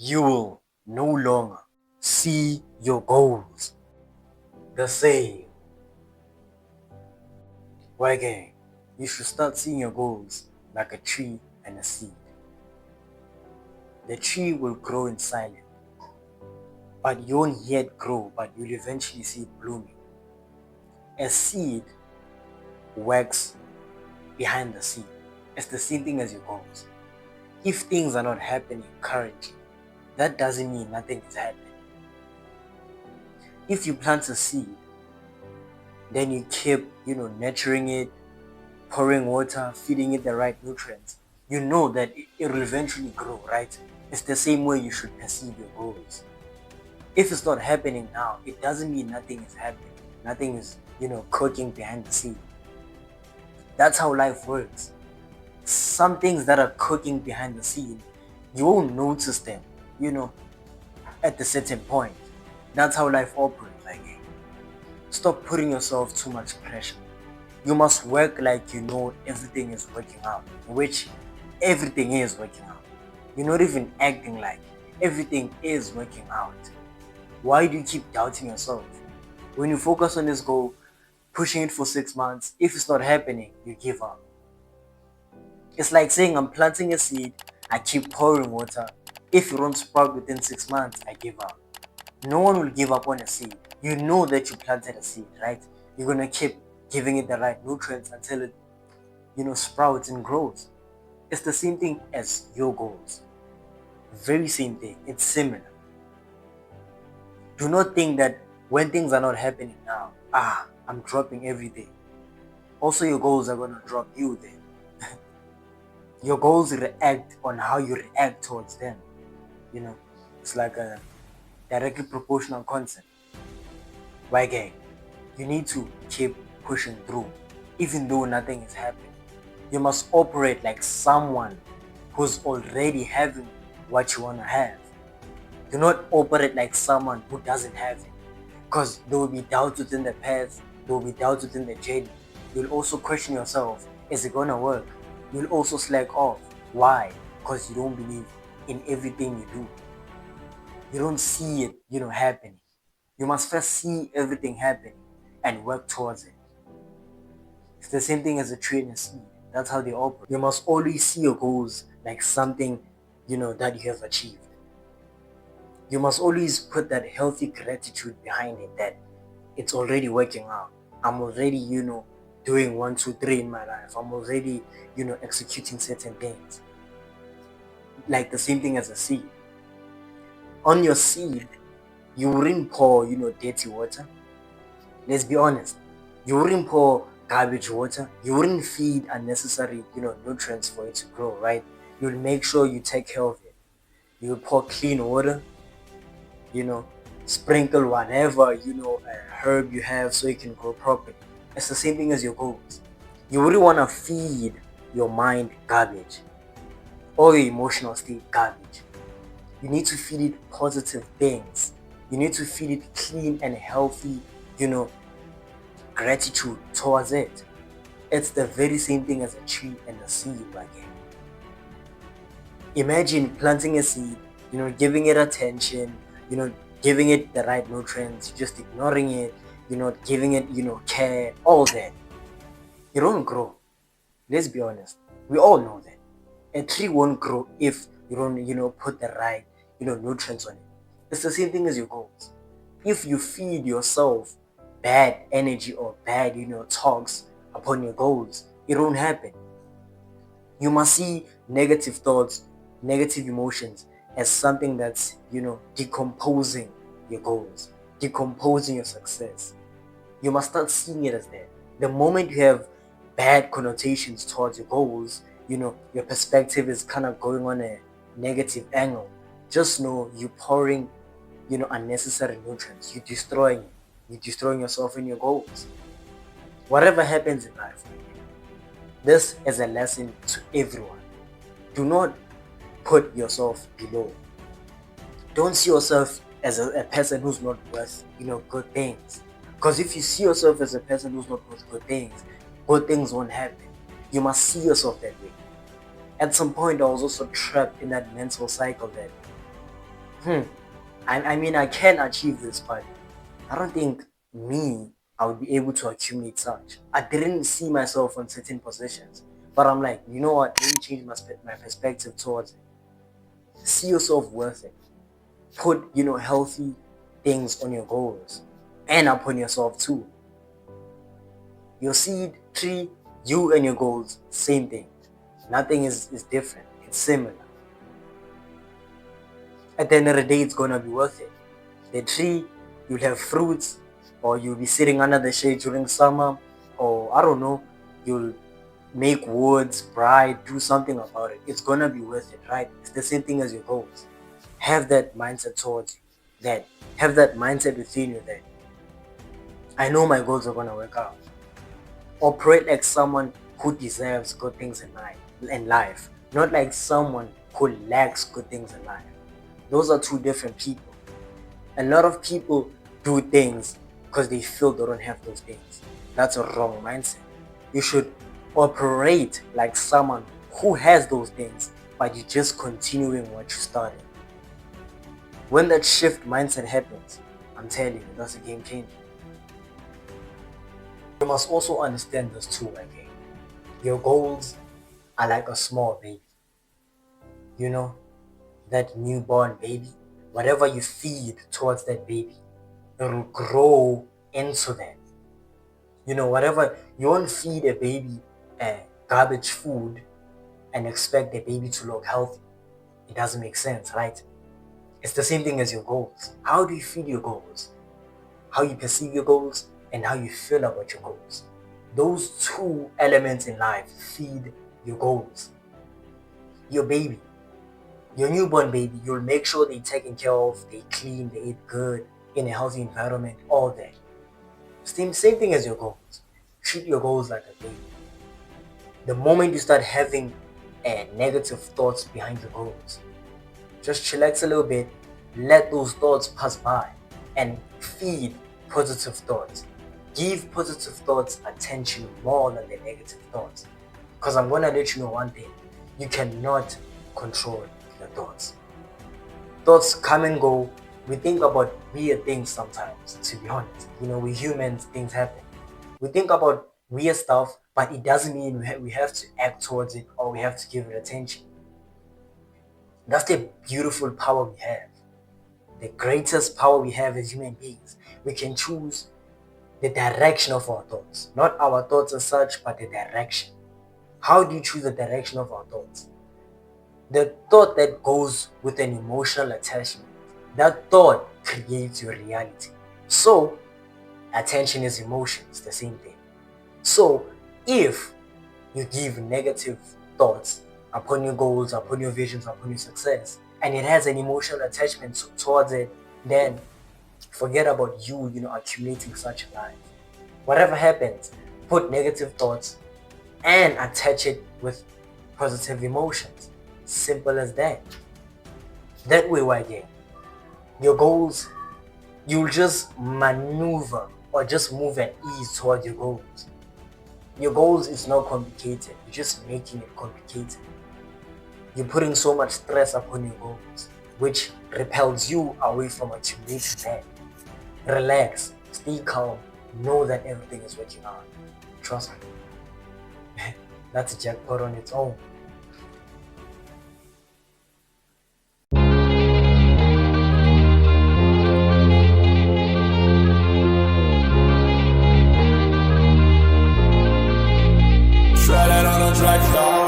you will no longer see your goals the same. Why again? You should start seeing your goals like a tree and a seed. The tree will grow in silence, but you won't yet grow, but you'll eventually see it blooming. A seed works behind the seed. It's the same thing as your goals. If things are not happening currently, that doesn't mean nothing is happening. If you plant a seed, then you keep, nurturing it, pouring water, feeding it the right nutrients, you know that it will eventually grow, right? It's the same way you should perceive your goals. If it's not happening now, it doesn't mean nothing is happening. Nothing is, cooking behind the scene. That's how life works. Some things that are cooking behind the scene, you won't notice them, at a certain point. That's how life operates, like. Stop putting yourself too much pressure. You must work like you know everything is working out, which everything is working out. You're not even acting like everything is working out. Why do you keep doubting yourself? When you focus on this goal, pushing it for 6 months, if it's not happening, you give up. It's like saying I'm planting a seed, I keep pouring water. If you don't sprout within 6 months, I give up. No one will give up on a seed. You know that you planted a seed, right? You're gonna keep giving it the right nutrients until it, sprouts and grows. It's the same thing as your goals. Very same thing. It's similar. Do not think that when things are not happening now, I'm dropping everything. Also, your goals are gonna drop you then. Your goals react on how you react towards them. It's like a directly proportional concept. Why again? You need to keep pushing through, even though nothing is happening. You must operate like someone who's already having what you want to have. Do not operate like someone who doesn't have it, because there will be doubts within the path, there will be doubts within the journey. You'll also question yourself, is it gonna work? You'll also slack off. Why? Because you don't believe in everything you do. You don't see it, happening. You must first see everything happening and work towards it. It's the same thing as a tree and a seed. That's how they operate. You must always see your goals like something, that you have achieved. You must always put that healthy gratitude behind it, that it's already working out. I'm already, doing 1, 2, 3 in my life. I'm already, executing certain things. Like the same thing as a seed. On your seed, you wouldn't pour, dirty water. Let's be honest. You wouldn't pour garbage water. You wouldn't feed unnecessary, nutrients for it to grow, right? You'll make sure you take care of it. You'll pour clean water, sprinkle whatever, herb you have so it can grow properly. It's the same thing as your goals. You wouldn't want to feed your mind garbage or your emotional state garbage. You need to feed it positive things. You need to feed it clean and healthy, gratitude towards it. It's the very same thing as a tree and a seed, again. Imagine planting a seed, giving it attention, giving it the right nutrients, just ignoring it, giving it, care, all that. You don't grow. Let's be honest. We all know that. A tree won't grow if you don't, put the right, nutrients on it. It's the same thing as your goals. If you feed yourself bad energy or bad, talks upon your goals, it won't happen. You must see negative thoughts, negative emotions as something that's, decomposing your goals, decomposing your success. You must start seeing it as that. The moment you have bad connotations towards your goals, your perspective is kind of going on a negative angle. Just know you're pouring, unnecessary nutrients. You're destroying it. You're destroying yourself in your goals. Whatever happens in life, this is a lesson to everyone. Do not put yourself below. Don't see yourself as a person who's not worth, good things. Because if you see yourself as a person who's not worth good things won't happen. You must see yourself that way. At some point, I was also trapped in that mental cycle that hmm, I mean, I can achieve this, but I don't think I would be able to accumulate such. I didn't see myself on certain positions, but I'm like, you know what? Let me change my perspective towards it. See yourself worth it. Put, healthy things on your goals and upon yourself too. Your seed tree, you and your goals, same thing. Nothing is different. It's similar. At the end of the day, it's gonna be worth it. The tree, you'll have fruits, or you'll be sitting under the shade during summer, or I don't know, you'll make woods bright, do something about it. It's gonna be worth it, right? It's the same thing as your goals. Have that mindset towards you. Have that mindset within you that I know my goals are gonna work out. Operate like someone who deserves good things in life, not like someone who lacks good things in life. Those are two different people. A lot of people do things because they feel they don't have those things. That's a wrong mindset. You should operate like someone who has those things, but you're just continuing what you started. When that shift mindset happens, I'm telling you, that's a game changer. You must also understand this too, again. Your goals are like a small baby. You know, that newborn baby, whatever you feed towards that baby, it will grow into that. Whatever, you won't feed a baby garbage food and expect the baby to look healthy. It doesn't make sense, right? It's the same thing as your goals. How do you feed your goals? How you perceive your goals and how you feel about your goals. Those two elements in life feed your goals. Your baby, your newborn baby, you'll make sure they're taken care of, they clean, they eat good, in a healthy environment, all that. Same thing as your goals. Treat your goals like a baby. The moment you start having negative thoughts behind your goals, just chillax a little bit, let those thoughts pass by, and feed positive thoughts. Give positive thoughts attention more than the negative thoughts. Because I'm going to let you know one thing. You cannot control your thoughts. Thoughts come and go. We think about weird things sometimes, to be honest. We're humans, things happen. We think about weird stuff, but it doesn't mean we have to act towards it or we have to give it attention. That's the beautiful power we have. The greatest power we have as human beings. We can choose the direction of our thoughts. Not our thoughts as such, but the direction. How do you choose the direction of our thoughts? The thought that goes with an emotional attachment, that thought creates your reality. So, attention is emotion, it's the same thing. So, if you give negative thoughts upon your goals, upon your visions, upon your success, and it has an emotional attachment towards it, then forget about you, accumulating such a life. Whatever happens, put negative thoughts and attach it with positive emotions. Simple as that. That way, Y.A.D, your goals, you'll just maneuver or just move at ease toward your goals. Your goals is not complicated. You're just making it complicated. You're putting so much stress upon your goals, which repels you away from accumulating that. Relax, stay calm, know that everything is working out. Trust me. That's a jackpot on its own. Try that on a track star.